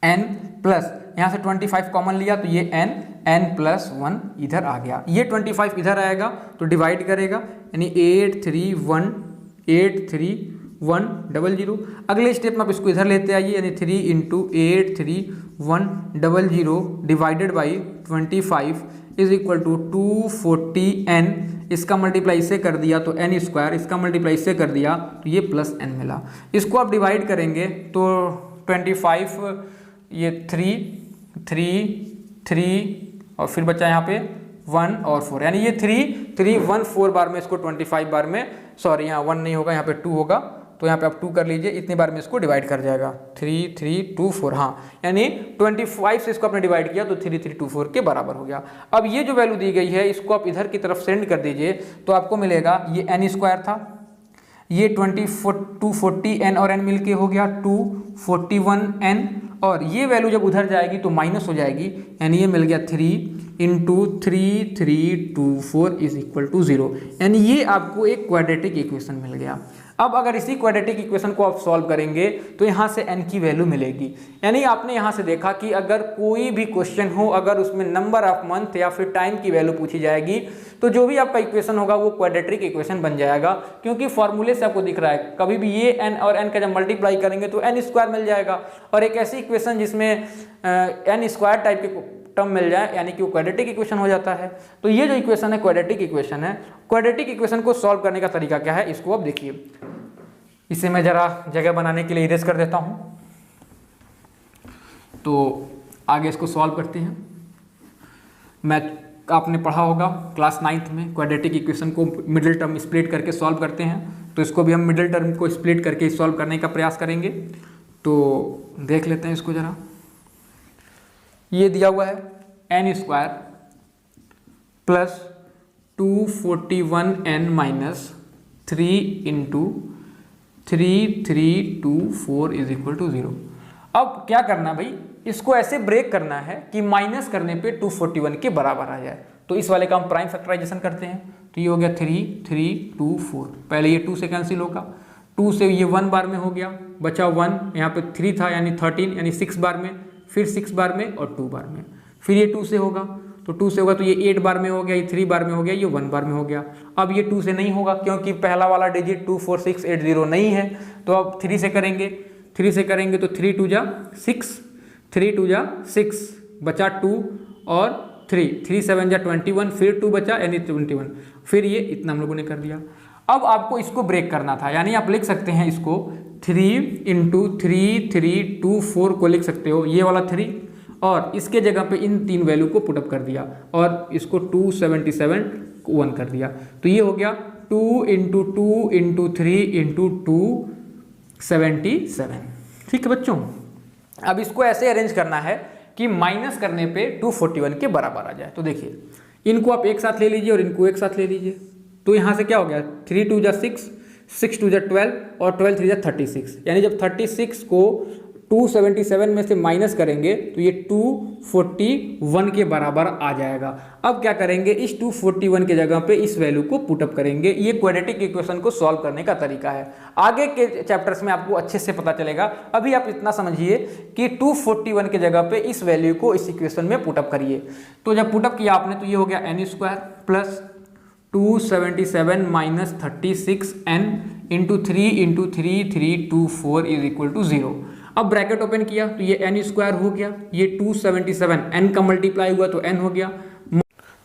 n प्लस यहाँ से 25 कॉमन लिया तो ये n+1 इधर आ गया, ये 25 इधर आएगा तो डिवाइड करेगा, यानी 83100। अगले स्टेप में आप इसको इधर लेते आइए, यानी 3 × 83100 divided by 25 is equal to 240n। इसका मल्टीप्लाई से कर दिया तो n², इसका मल्टीप्लाई से कर दिया तो ये +n मिला। इसको आप डिवाइड करेंगे तो 25 ये 3 और फिर बचा यहाँ पे 1 और 4, यानी ये 3 बार में इसको 25 बार में, सॉरी यहाँ 1 नहीं होगा, यहाँ पे 2 होगा, तो यहाँ पे आप 2 कर लीजिए, इतनी बार में इसको डिवाइड कर जाएगा 3 3 2 4, हाँ यानी 25 से इसको आपने डिवाइड किया तो 3 3 2 4 के बराबर हो गया। अब ये जो वैल्यू दी गई है इसको आप इधर की तरफ सेंड कर दीजिए तो आपको मिलेगा, ये n² था, ये 240n और n मिलके हो गया 241n, और ये वैल्यू जब उधर जाएगी तो माइनस हो जाएगी, यानी ये मिल गया 3 × 3324 इज इक्वल टू 0, यानी ये आपको एक क्वाड्रेटिक इक्वेशन मिल गया। अब अगर इसी क्वाड्रेटिक इक्वेशन को आप सॉल्व करेंगे तो यहाँ से n की वैल्यू मिलेगी। यानी आपने यहाँ से देखा कि अगर कोई भी क्वेश्चन हो, अगर उसमें नंबर ऑफ मंथ या फिर टाइम की वैल्यू पूछी जाएगी तो जो भी आपका इक्वेशन होगा वो क्वाड्रेटिक इक्वेशन बन जाएगा, क्योंकि फॉर्मूले से आपको दिख रहा है कभी भी ये n और n का जब मल्टीप्लाई करेंगे तो n² मिल जाएगा। और एक ऐसी इक्वेशन जिसमें n² टाइप के टर्म मिल जाए यानी कि वो क्वाड्रेटिक इक्वेशन हो जाता है। तो ये जो इक्वेशन है क्वाड्रेटिक इक्वेशन है। क्वाड्रेटिक इक्वेशन को सॉल्व करने का तरीका क्या है इसको आप देखिए। इसे मैं जरा जगह बनाने के लिए इरेज कर देता हूँ, तो आगे इसको सॉल्व करते हैं। मैं आपने पढ़ा होगा क्लास 9th में क्वाड्रेटिक इक्वेशन को मिडिल टर्म स्प्लिट करके सॉल्व करते हैं, तो इसको भी हम मिडिल टर्म को स्प्लिट करके सॉल्व करने का प्रयास करेंगे। तो देख लेते हैं इसको जरा। ये दिया हुआ है n² plus 241n minus 3 × 3324 is equal to 0। अब क्या करना भाई, इसको ऐसे ब्रेक करना है कि माइनस करने पे 241 के बराबर आ जाए। तो इस वाले का हम प्राइम फैक्टराइजेशन करते हैं, तो ये हो गया 3 3 2 4, पहले ये 2 से कैंसिल होगा, 2 से ये 1 बार में हो गया, बचा 1, यहाँ पे 3 था यानी 13, यानी 6 बार में, फिर 6 बार में और 2 बार में, फिर ये 2 से होगा, तो 2 से होगा तो ये 8 बार में हो गया, ये 3 बार में हो गया, ये 1 बार में हो गया। अब ये 2 से नहीं होगा क्योंकि पहला वाला डिजिट 24680 नहीं है, तो अब 3 से करेंगे, 3 से करेंगे तो 3 2 जा 6, 3 2 जा 6, बचा 2 और 3, 3 7 जा 21, फिर 2 बचा यानी 21, फिर ये इतना हम लोगों ने कर दिया। अब आपको इसको ब्रेक करना था, यानी आप लिख सकते हैं इसको 3 × 3 3 2 4 को लिख सकते हो, ये वाला 3 और इसके जगह पे इन 3 वैल्यू को पुटअप कर दिया और इसको 277 को 1 कर दिया, तो ये हो गया 2 × 2 × 3 × 2 77। ठीक है बच्चों, अब इसको ऐसे अरेंज करना है कि माइनस करने पे 241 के बराबर आ जाए। तो देखिए इनको आप एक साथ ले लीजिए और इनको एक साथ ले लीजिए, तो यहाँ से क्या हो गया 3 2 जा 6, 6 2 जा 12 और 12 3 जा 36, यानी जब 36 को 277 में से माइनस करेंगे तो ये 241 के बराबर आ जाएगा। अब क्या करेंगे, इस 241 के जगह पे इस वैल्यू को पुटअप करेंगे। ये क्वाड्रेटिक इक्वेशन को सॉल्व करने का तरीका है, आगे के चैप्टर्स में आपको अच्छे से पता चलेगा। अभी आप इतना समझिए कि 241 के जगह पे इस वैल्यू को इस इक्वेशन में पुटअप करिए। तो जब पुटअप किया आपने तो ये हो गया n square plus 277 minus 36 n into 3 into 3 is equal to 0। अब ब्रैकेट ओपन किया तो ये n स्क्वायर हो गया, ये 277 n का मल्टीप्लाई हुआ तो n हो गया।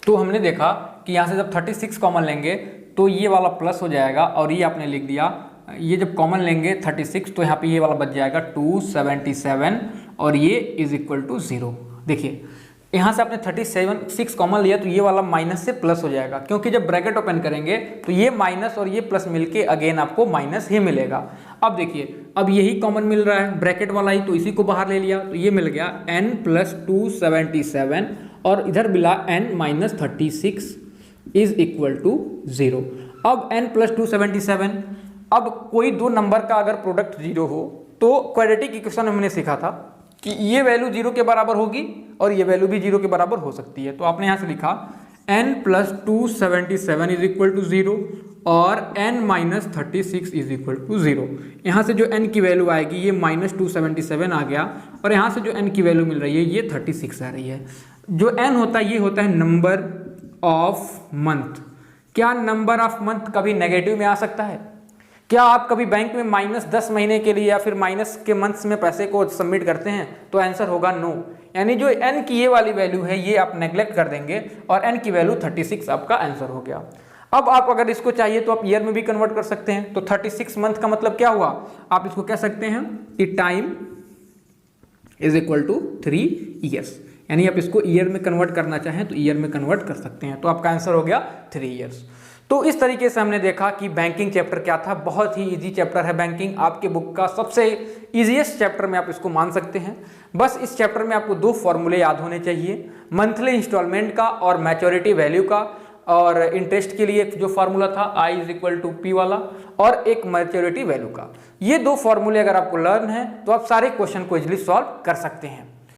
तो हमने देखा कि यहाँ से जब 36 कॉमन लेंगे तो ये वाला प्लस हो जाएगा और ये आपने लिख दिया, ये जब कॉमन लेंगे 36 तो यहाँ पे ये वाला बच जाएगा 277 और ये इज इक्वल टू 0। देखिए यहाँ से आपने 36 कॉमन लिया तो ये वाला माइनस से प्लस हो जाएगा, क्योंकि जब ब्रैकेट ओपन करेंगे तो ये माइनस और ये प्लस मिलके अगेन आपको माइनस ही मिलेगा। अब देखिए अब यही कॉमन मिल रहा है ब्रैकेट वाला ही, तो इसी को बाहर ले लिया तो ये मिल गया n प्लस 277 और इधर मिला n minus 36 is equal to 0। अब n प्लस 277, अब कोई दो नंबर का अगर प्रोडक्ट 0 हो तो क्वाड्रेटिक इक्वेशन हमने सीखा था कि ये वैल्यू 0 के बराबर होगी और ये वैल्यू भी 0 के बराबर हो सकती है। तो आपने यहाँ से लिखा n plus 277 is equal to 0 और n minus 36 is equal to 0। यहाँ से जो n की वैल्यू आएगी ये माइनस 277 आ गया और यहाँ से जो n की वैल्यू मिल रही है ये 36 आ रही है। जो n होता है ये होता है नंबर ऑफ मंथ। क्या नंबर ऑफ मंथ कभी नेगेटिव में आ सकता है? क्या आप कभी बैंक में -10 महीने के लिए या फिर माइनस के मंथ्स में पैसे को सबमिट करते हैं? तो आंसर होगा नो। यानी जो n की ये वाली वैल्यू है ये आप नेग्लेक्ट कर देंगे और n की वैल्यू 36 आपका आंसर हो गया। अब आप अगर इसको चाहिए तो आप ईयर में भी कन्वर्ट कर सकते हैं। तो 36 मंथ का मतलब क्या हुआ, आप इसको कह सकते हैं कि time is equal to 3 years, यानी आप इसको ईयर में कन्वर्ट करना चाहें तो ईयर में कन्वर्ट कर सकते हैं। तो आपका आंसर हो गया 3 ईयर्स। तो इस तरीके से हमने देखा कि बैंकिंग चैप्टर क्या था। बहुत ही इजी चैप्टर है बैंकिंग, आपके बुक का सबसे इजीएस्ट चैप्टर में आप इसको मान सकते हैं। बस इस चैप्टर में आपको 2 फॉर्मूले याद होने चाहिए, मंथली इंस्टॉलमेंट का और मैच्योरिटी वैल्यू का, और इंटरेस्ट के लिए जो फार्मूला था I is equal to P वाला, और एक मैच्योरिटी वैल्यू का। ये 2 फॉर्मूले अगर आपको लर्न है तो आप सारे क्वेश्चन को इजीली सॉल्व कर सकते हैं।